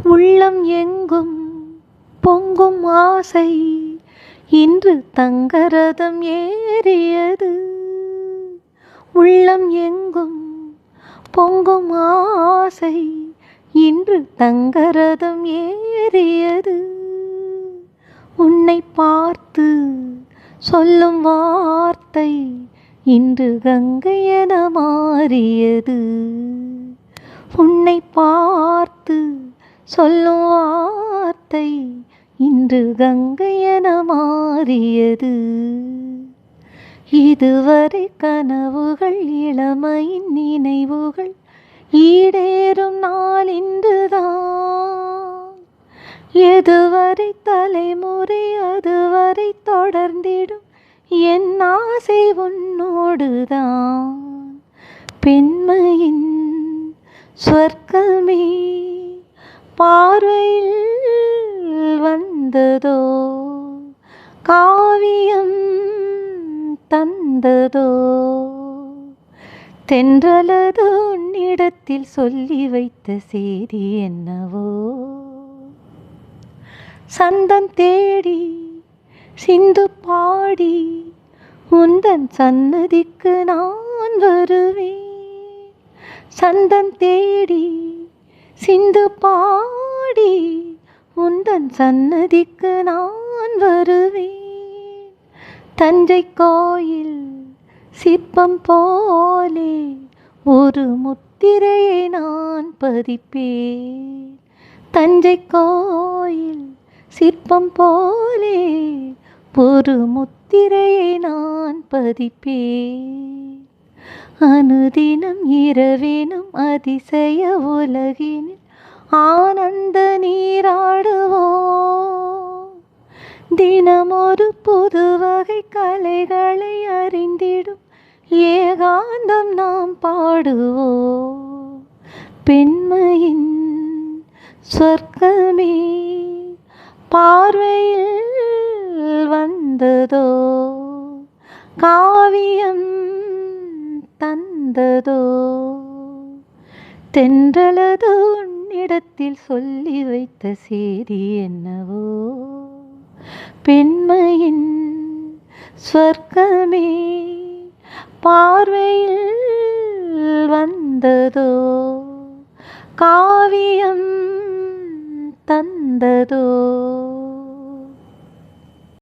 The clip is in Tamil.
உள்ளம் எங்கும் பொங்கும் ஆசை இன்று தங்கரதம் ஏறியது. உள்ளம் எங்கும் பொங்கும் ஆசை இன்று தங்கரதம் ஏறியது. உன்னை பார்த்து சொல்லும் வார்த்தை இன்று கங்கையென மாறியது. உன்னை பார்த்து சொல்லும் வார்த்தை இன்று கங்கையென மாறியது. இதுவரை கனவுகள் இளமையின் நினைவுகள் ஈடேறும் நாள் இன்றுதான். எதுவரை தலைமுறை அதுவரை தொடர்ந்திடும் என் ஆசை உன்னோடுதான். பெண்மையின் சொர்க்கமே பார்வையில் வந்ததோ, காவியம் தந்ததோ, தென்றலது உன்னிடத்தில் சொல்லி வைத்த செய்தி என்னவோ. சந்தம் தேடி சிந்து பாடி உந்தன் சன்னதிக்கு நான் வருவேன். சந்தம் தேடி சிந்து பாடி உந்தன் சன்னதிக்கு நான் வருவேன். தஞ்சை கோயில் சிற்பம் போலே ஒரு முத்திரையை நான் பதிப்பேன். தஞ்சை கோயில் சிற்பம் போலே ஒரு முத்திரையை நான் பதிப்பேன். அனுதினம் இரவினும் அதிசய உலகினில் ஆனந்த நீராடுவோம். தினமொரு புது வகை கலைகளை அறிந்திடும் ஏகாந்தம் நாம் பாடுவோம். பெண்மையின் சொர்க்கமே பார்வையில் வந்ததோ, காவியம் தந்ததோ, தென்றலது உன்னிடத்தில் சொல்லி வைத்த செய்தி என்னவோ. பெண்மையின் சொர்க்கமே பார்வையில் வந்ததோ, காவியம் தந்ததோ.